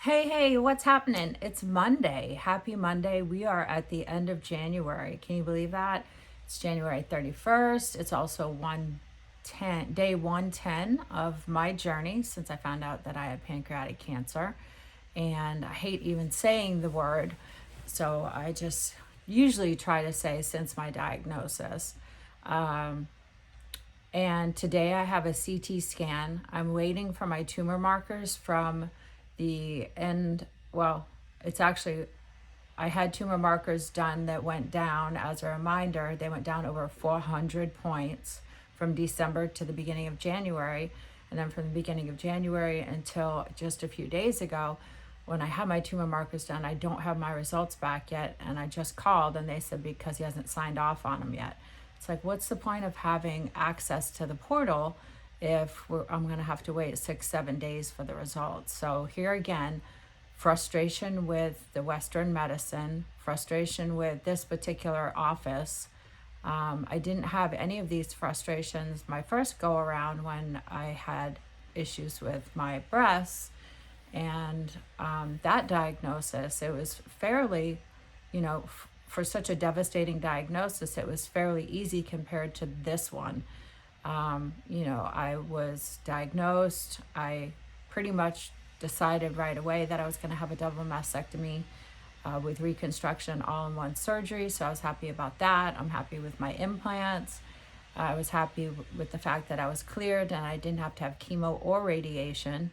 Hey, what's happening? It's Monday. Happy Monday. We are at the end of January. Can you believe that? It's January 31st. It's also 110, day 110 of my journey since I found out that I had pancreatic cancer. And I hate even saying the word, so I just usually try to say since my diagnosis. And today I have a CT scan. I'm waiting for my tumor markers from the end. Well, it's actually, I had tumor markers done that went down as a reminder. They went down over 400 points from December to the beginning of January. And then from the beginning of January until just a few days ago, when I had my tumor markers done, I don't have my results back yet. And I just called and they said because he hasn't signed off on them yet. It's like, what's the point of having access to the portal if I'm going to have to wait 6, 7 days for the results? So here again, frustration with the Western medicine, frustration with this particular office. I didn't have any of these frustrations my first go around when I had issues with my breasts and that diagnosis. It was fairly, for such a devastating diagnosis, it was fairly easy compared to this one. I was diagnosed. I pretty much decided right away that I was going to have a double mastectomy with reconstruction all in one surgery. So I was happy about that. I'm happy with my implants. I was happy with the fact that I was cleared and I didn't have to have chemo or radiation.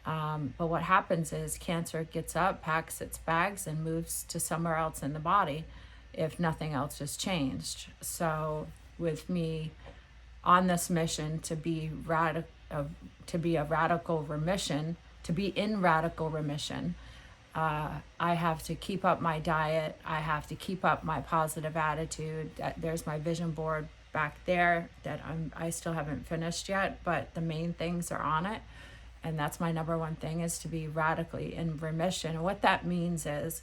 But what happens is cancer gets up, packs its bags, and moves to somewhere else in the body if nothing else has changed. So with me on this mission to be a radical remission, to be in radical remission, I have to keep up my diet. I have to keep up my positive attitude. There's my vision board back there that I still haven't finished yet, but the main things are on it. And that's my number one thing, is to be radically in remission. And what that means is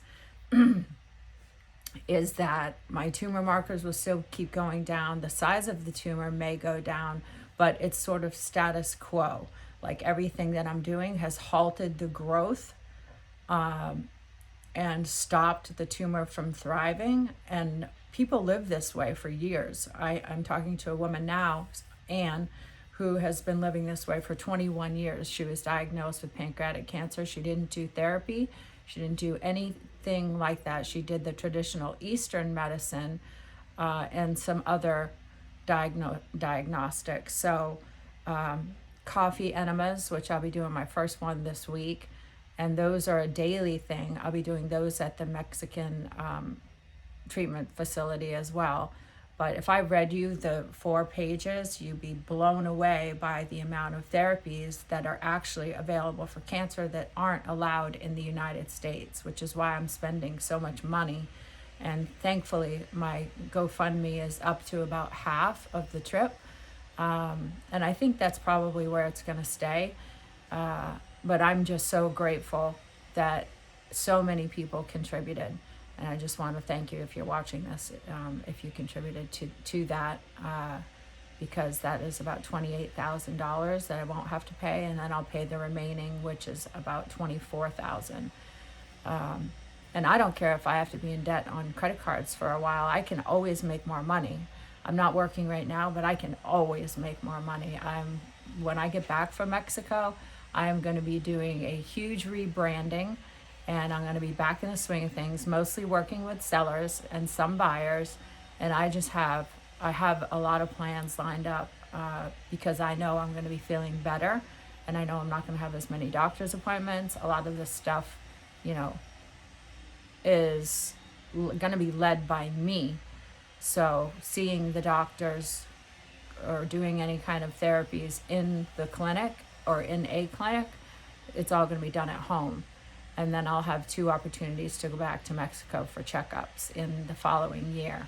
that my tumor markers will still keep going down. The size of the tumor may go down, but it's sort of status quo. Like everything that I'm doing has halted the growth and stopped the tumor from thriving. And people live this way for years. I'm talking to a woman now, Anne, who has been living this way for 21 years. She was diagnosed with pancreatic cancer. She didn't do therapy. She didn't do anything like that. She did the traditional Eastern medicine and some other diagnostics. So coffee enemas, which I'll be doing my first one this week. And those are a daily thing. I'll be doing those at the Mexican treatment facility as well. But if I read you the 4 pages, you'd be blown away by the amount of therapies that are actually available for cancer that aren't allowed in the United States, which is why I'm spending so much money. And thankfully, my GoFundMe is up to about half of the trip. And I think that's probably where it's going to stay. But I'm just so grateful that so many people contributed. And I just want to thank you if you're watching this, if you contributed to that, because that is about $28,000 that I won't have to pay, and then I'll pay the remaining, which is about $24,000. And I don't care if I have to be in debt on credit cards for a while. I can always make more money. I'm not working right now, but I can always make more money. When I get back from Mexico, I'm going to be doing a huge rebranding. And I'm going to be back in the swing of things, mostly working with sellers and some buyers. And I have a lot of plans lined up because I know I'm going to be feeling better. And I know I'm not going to have as many doctor's appointments. A lot of this stuff, is going to be led by me. So seeing the doctors or doing any kind of therapies in the clinic or in a clinic, it's all going to be done at home. And then I'll have 2 opportunities to go back to Mexico for checkups in the following year.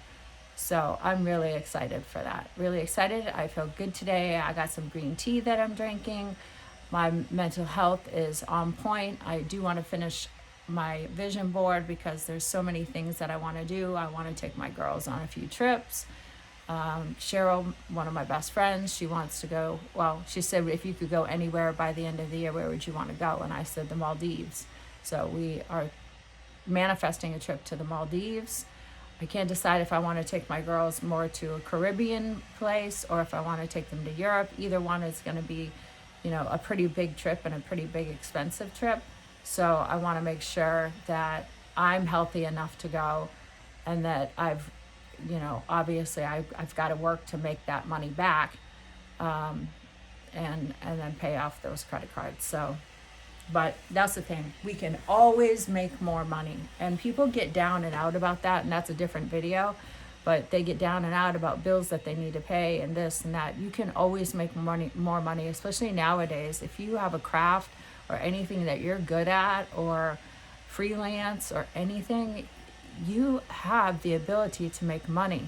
So I'm really excited for that. Really excited. I feel good today. I got some green tea that I'm drinking. My mental health is on point. I do want to finish my vision board because there's so many things that I want to do. I want to take my girls on a few trips. Cheryl, one of my best friends, she wants to go. Well, she said, if you could go anywhere by the end of the year, where would you want to go? And I said, the Maldives. So we are manifesting a trip to the Maldives. I can't decide if I want to take my girls more to a Caribbean place or if I want to take them to Europe. Either one is going to be, a pretty big trip and a pretty big expensive trip. So I want to make sure that I'm healthy enough to go, and that obviously I've got to work to make that money back, and then pay off those credit cards. So, but that's the thing. We can always make more money. And people get down and out about that, and that's a different video. But they get down and out about bills that they need to pay and this and that. You can always make more money, especially nowadays. If you have a craft or anything that you're good at, or freelance or anything, you have the ability to make money.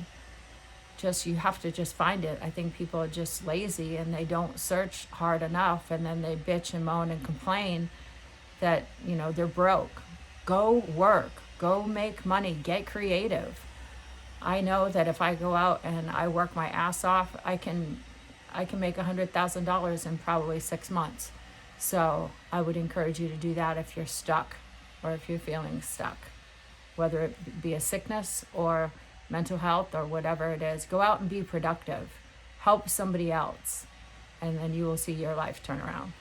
You have to just find it. I think people are just lazy and they don't search hard enough, and then they bitch and moan and complain that they're broke. Go work, go make money, get creative. I know that if I go out and I work my ass off, I can make $100,000 in probably 6 months. So I would encourage you to do that if you're stuck, or if you're feeling stuck, whether it be a sickness or mental health or whatever it is. Go out and be productive. Help somebody else, and then you will see your life turn around.